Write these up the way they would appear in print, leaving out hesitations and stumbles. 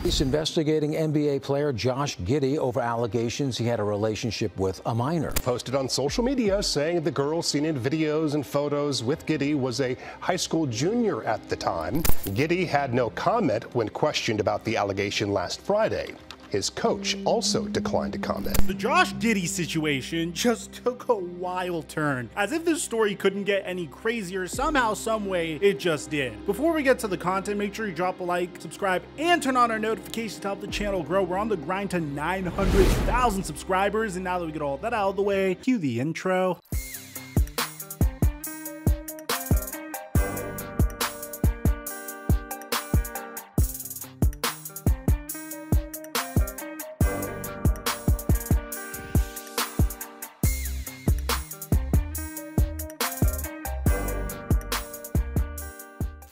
Police investigating NBA player Josh Giddey over allegations he had a relationship with a minor. Posted on social media saying the girl seen in videos and photos with Giddey was a high school junior at the time. Giddey had no comment when questioned about the allegation last Friday. His coach also declined to comment. The Josh Giddey situation just took a wild turn. As if this story couldn't get any crazier, somehow, some way, it just did. Before we get to the content, make sure you drop a like, subscribe, and turn on our notifications to help the channel grow. We're on the grind to 900,000 subscribers, and now that we get all that out of the way, cue the intro.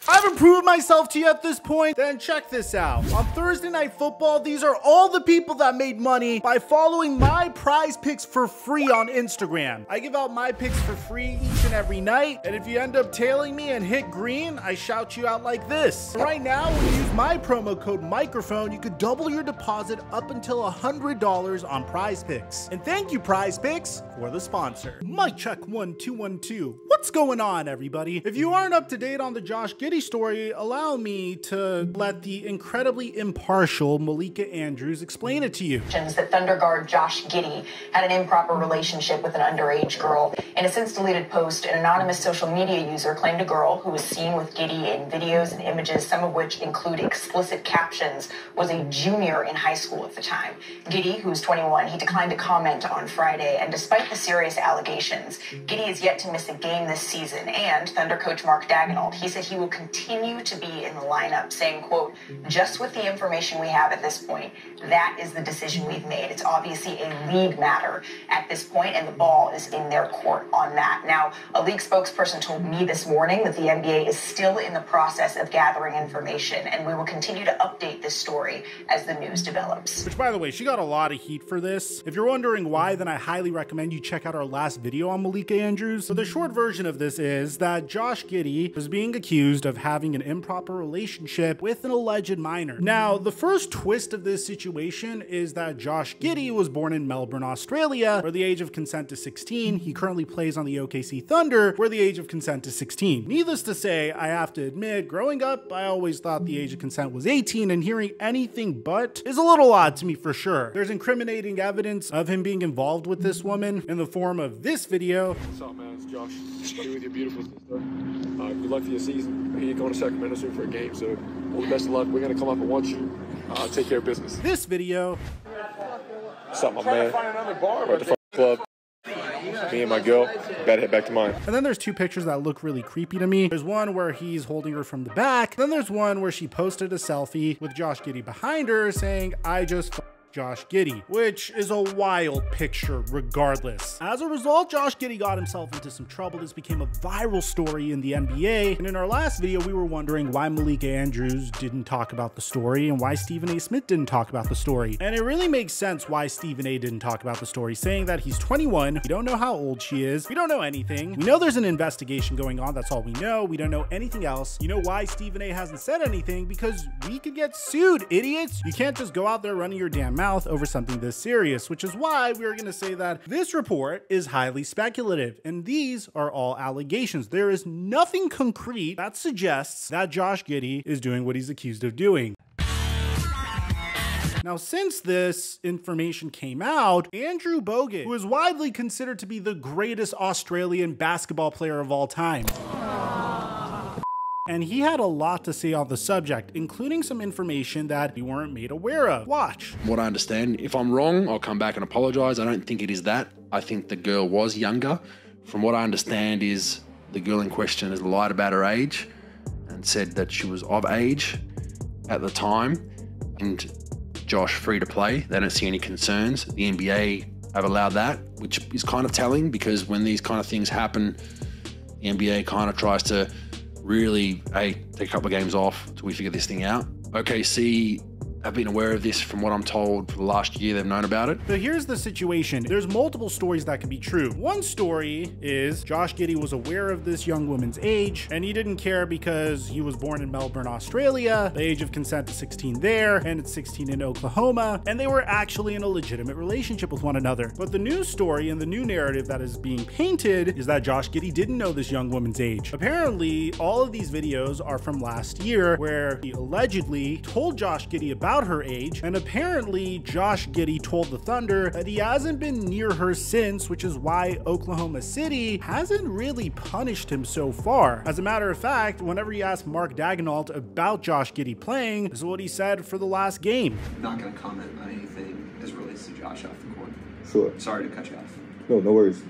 I haven't proved myself to you at this point, then check this out. On Thursday Night Football, these are all the people that made money by following my prize picks for free on Instagram. I give out my picks for free each and every night, and if you end up tailing me and hit green, I shout you out like this. Right now, when you use my promo code microphone, you could double your deposit up until $100 on prize picks. And thank you, prize picks, for the sponsor. Mic check 1 2 1 2. What's going on, everybody? If you aren't up to date on the Josh Giddey story, allow me to let the incredibly impartial Malika Andrews explain it to you. That Thunder guard Josh Giddey had an improper relationship with an underage girl. In a since deleted post, an anonymous social media user claimed a girl who was seen with Giddey in videos and images, some of which include explicit captions, was a junior in high school at the time. Giddey, who's 21, he declined to comment on Friday, and despite the serious allegations, Giddey is yet to miss a game this season, and Thunder coach Mark Daigneault, he said he will continue to be in the lineup, saying, quote, just with the information we have at this point, that is the decision we've made. It's obviously a league matter at this point, and the ball is in their court on that. Now, a league spokesperson told me this morning that the NBA is still in the process of gathering information, and we will continue to update this story as the news develops. Which, by the way, she got a lot of heat for this. If you're wondering why, then I highly recommend you check out our last video on Malika Andrews. So the short version of this is that Josh Giddey was being accused of having an improper relationship with an alleged minor. Now, the first twist of this situation is that Josh Giddey was born in Melbourne, Australia, where the age of consent is 16. He currently plays on the OKC Thunder, where the age of consent is 16. Needless to say, I have to admit, growing up, I always thought the age of consent was 18, and hearing anything but is a little odd to me for sure. There's incriminating evidence of him being involved with this woman in the form of this video. What's up, man? It's Josh. Study with your beautiful sister. Good luck for your season. We're here going to Sacramento soon for a game, so all the best of luck. We're going to come up and watch you. Take care of business. This video. What's up, my man? We're at the club. Me and my girl. Better head back to mine. And then there's two pictures that look really creepy to me. There's one where he's holding her from the back. Then there's one where she posted a selfie with Josh Giddey behind her saying, I just Josh Giddey, which is a wild picture regardless. As a result, Josh Giddey got himself into some trouble. This became a viral story in the NBA. And in our last video, we were wondering why Malika Andrews didn't talk about the story and why Stephen A. Smith didn't talk about the story. And it really makes sense why Stephen A. didn't talk about the story, saying that he's 21. We don't know how old she is. We don't know anything. We know there's an investigation going on. That's all we know. We don't know anything else. You know why Stephen A. hasn't said anything? Because we could get sued, idiots. You can't just go out there running your damn mouth over something this serious, which is why we are going to say that this report is highly speculative, and these are all allegations. There is nothing concrete that suggests that Josh Giddey is doing what he's accused of doing. Now, since this information came out, Andrew Bogut, who is widely considered to be the greatest Australian basketball player of all time, and he had a lot to say on the subject, including some information that we weren't made aware of. Watch. What I understand, if I'm wrong, I'll come back and apologize. I don't think it is that. I think the girl was younger. From what I understand is the girl in question has lied about her age and said that she was of age at the time, and Josh free to play. They don't see any concerns. The NBA have allowed that, which is kind of telling, because when these kind of things happen, the NBA kind of tries to really, hey, take a couple of games off till we figure this thing out. OKC have been aware of this from what I'm told for the last year. They've known about it. So here's the situation. There's multiple stories that could be true. One story is Josh Giddey was aware of this young woman's age and he didn't care because he was born in Melbourne, Australia, the age of consent is 16 there, and it's 16 in Oklahoma, and they were actually in a legitimate relationship with one another. But the news story and the new narrative that is being painted is that Josh Giddey didn't know this young woman's age. Apparently, all of these videos are from last year where he allegedly told Josh Giddey about her age, and apparently Josh Giddey told the Thunder that he hasn't been near her since, which is why Oklahoma City hasn't really punished him so far. As a matter of fact, whenever you ask Mark Daigneault about Josh Giddey playing, this is what he said for the last game. I'm not going to comment on anything as relates to Josh off the court. Sure. Sorry to cut you off. No worries.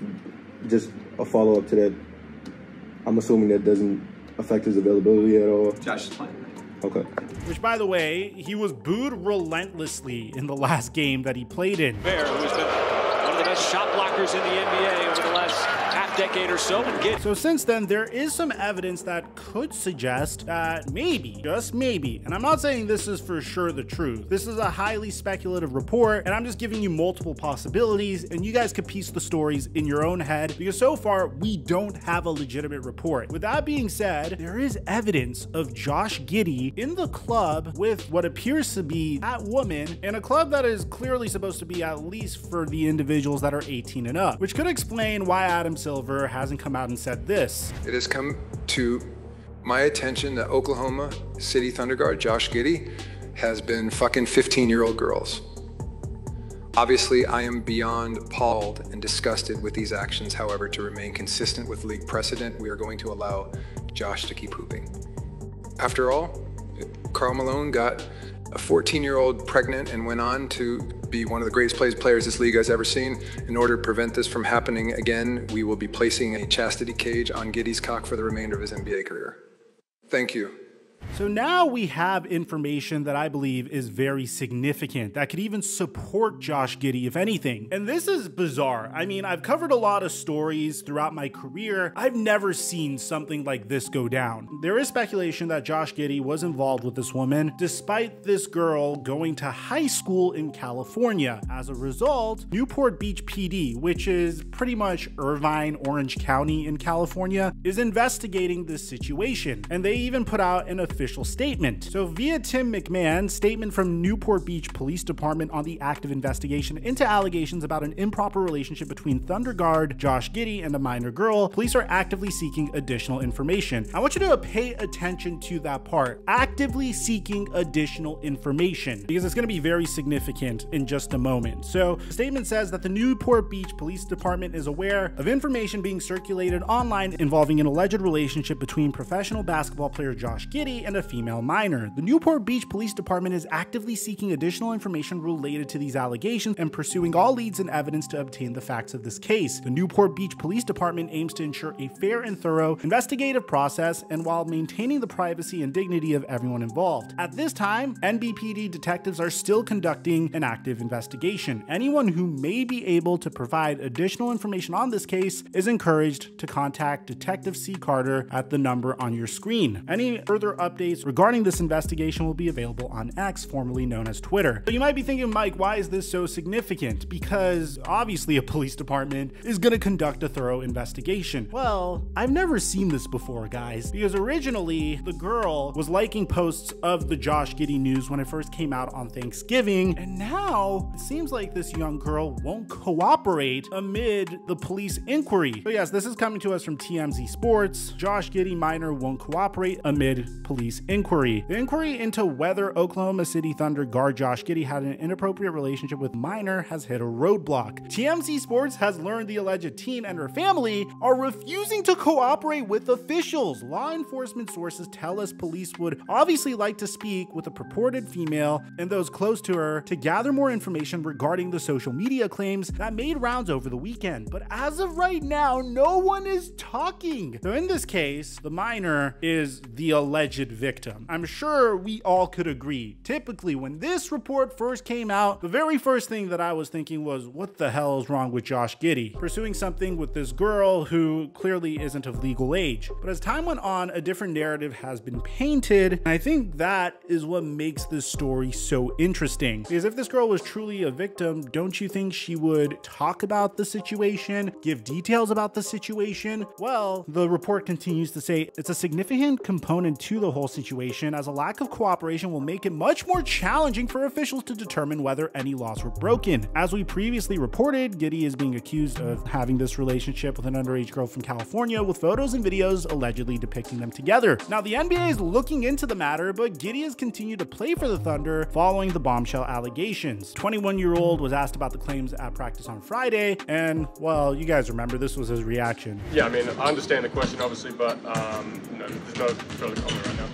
Just a follow-up to that. I'm assuming that doesn't affect his availability at all? Josh is playing. Okay. Which, by the way, he was booed relentlessly in the last game that he played in. Bear, who has been one of the best shot blockers in the NBA over the last half-decade or so. So since then, there is some evidence that could suggest that maybe, just maybe, and I'm not saying this is for sure the truth, this is a highly speculative report, and I'm just giving you multiple possibilities, and you guys could piece the stories in your own head, because so far, we don't have a legitimate report. With that being said, there is evidence of Josh Giddey in the club with what appears to be that woman, in a club that is clearly supposed to be at least for the individuals that are 18 and up, which could explain why Adam Silver hasn't come out and said this. It has come to my attention that Oklahoma City Thunder guard Josh Giddey has been fucking 15-year-old girls. Obviously, I am beyond appalled and disgusted with these actions. However, to remain consistent with league precedent, we are going to allow Josh to keep hooping. After all, Karl Malone got a 14-year-old pregnant and went on to be one of the greatest players this league has ever seen. In order to prevent this from happening again, we will be placing a chastity cage on Giddey's cock for the remainder of his NBA career. Thank you. So now we have information that I believe is very significant that could even support Josh Giddey, if anything. And this is bizarre. I mean, I've covered a lot of stories throughout my career. I've never seen something like this go down. There is speculation that Josh Giddey was involved with this woman, despite this girl going to high school in California. As a result, Newport Beach PD, which is pretty much Irvine, Orange County in California, is investigating this situation. And they even put out an official statement. So via Tim McMahon, statement from Newport Beach Police Department on the active investigation into allegations about an improper relationship between Thunder guard Josh Giddey and a minor girl, police are actively seeking additional information. I want you to pay attention to that part. Actively seeking additional information, because it's going to be very significant in just a moment. So the statement says that the Newport Beach Police Department is aware of information being circulated online involving an alleged relationship between professional basketball player Josh Giddey and a female minor. The Newport Beach Police Department is actively seeking additional information related to these allegations and pursuing all leads and evidence to obtain the facts of this case. The Newport Beach Police Department aims to ensure a fair and thorough investigative process, and while maintaining the privacy and dignity of everyone involved. At this time, NBPD detectives are still conducting an active investigation. Anyone who may be able to provide additional information on this case is encouraged to contact Detective C. Carter at the number on your screen. Any further updates regarding this investigation will be available on X, formerly known as Twitter. So you might be thinking, Mike, why is this so significant? Because obviously a police department is going to conduct a thorough investigation. Well, I've never seen this before, guys, because originally the girl was liking posts of the Josh Giddey news when it first came out on Thanksgiving, and now it seems like this young girl won't cooperate amid the police inquiry. So yes, this is coming to us from TMZ Sports. Josh Giddey minor won't cooperate amid police inquiry. The inquiry into whether Oklahoma City Thunder guard Josh Giddey had an inappropriate relationship with minor has hit a roadblock. TMZ Sports has learned the alleged teen and her family are refusing to cooperate with officials. Law enforcement sources tell us police would obviously like to speak with a purported female and those close to her to gather more information regarding the social media claims that made rounds over the weekend. But as of right now, no one is talking. So in this case, the minor is the alleged alleged victim. I'm sure we all could agree. Typically, when this report first came out, the very first thing that I was thinking was, what the hell is wrong with Josh Giddey? Pursuing something with this girl who clearly isn't of legal age. But as time went on, a different narrative has been painted, and I think that is what makes this story so interesting. Because if this girl was truly a victim, don't you think she would talk about the situation, give details about the situation? Well, the report continues to say it's a significant component to the whole situation, as a lack of cooperation will make it much more challenging for officials to determine whether any laws were broken. As we previously reported, Giddey is being accused of having this relationship with an underage girl from California, with photos and videos allegedly depicting them together. Now, the NBA is looking into the matter, but Giddey has continued to play for the Thunder following the bombshell allegations. 21-year-old was asked about the claims at practice on Friday, and, well, you guys remember, this was his reaction. Yeah, I mean, I understand the question, obviously, but no, there's no further comment right now.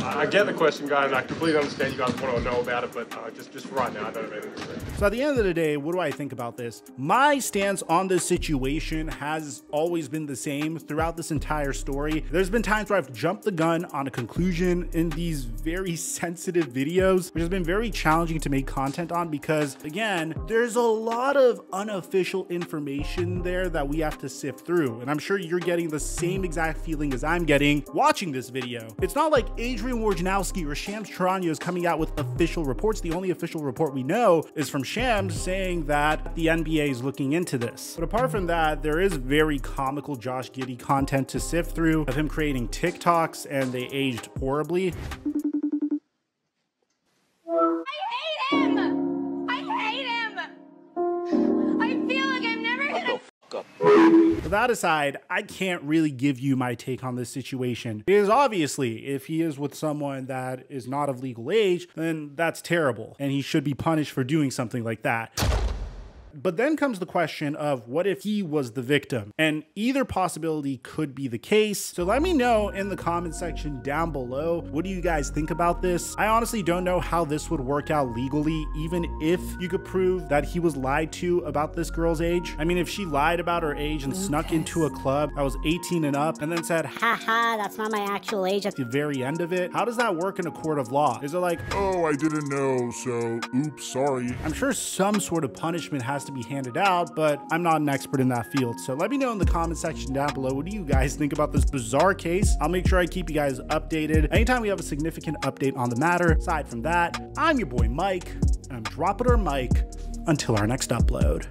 I get the question, guys, and I completely understand you guys want to know about it, but just for right now, I don't have anything to say. So at the end of the day, what do I think about this? My stance on this situation has always been the same throughout this entire story. There's been times where I've jumped the gun on a conclusion in these very sensitive videos, which has been very challenging to make content on because, again, there's a lot of unofficial information there that we have to sift through. And I'm sure you're getting the same exact feeling as I'm getting watching this video. It's not like Adrian Wojnarowski or Shams Charania is coming out with official reports. The only official report we know is from Shams saying that the NBA is looking into this. But apart from that, there is very comical Josh Giddey content to sift through of him creating TikToks, and they aged horribly. I hate him! I hate him! I feel like I'm never gonna But that aside, I can't really give you my take on this situation. Because obviously, if he is with someone that is not of legal age, then that's terrible. And he should be punished for doing something like that. But then comes the question of what if he was the victim? And either possibility could be the case. So let me know in the comment section down below. What do you guys think about this? I honestly don't know how this would work out legally, even if you could prove that he was lied to about this girl's age. I mean, if she lied about her age and snuck into a club that was 18 and up and then said, haha, that's not my actual age at the very end of it, how does that work in a court of law? Is it like, oh, I didn't know, so oops, sorry. I'm sure some sort of punishment has to be handed out, but I'm not an expert in that field. So let me know in the comment section down below, what do you guys think about this bizarre case? I'll make sure I keep you guys updated anytime we have a significant update on the matter. Aside from that, I'm your boy Mike, and I'm dropping our mic until our next upload.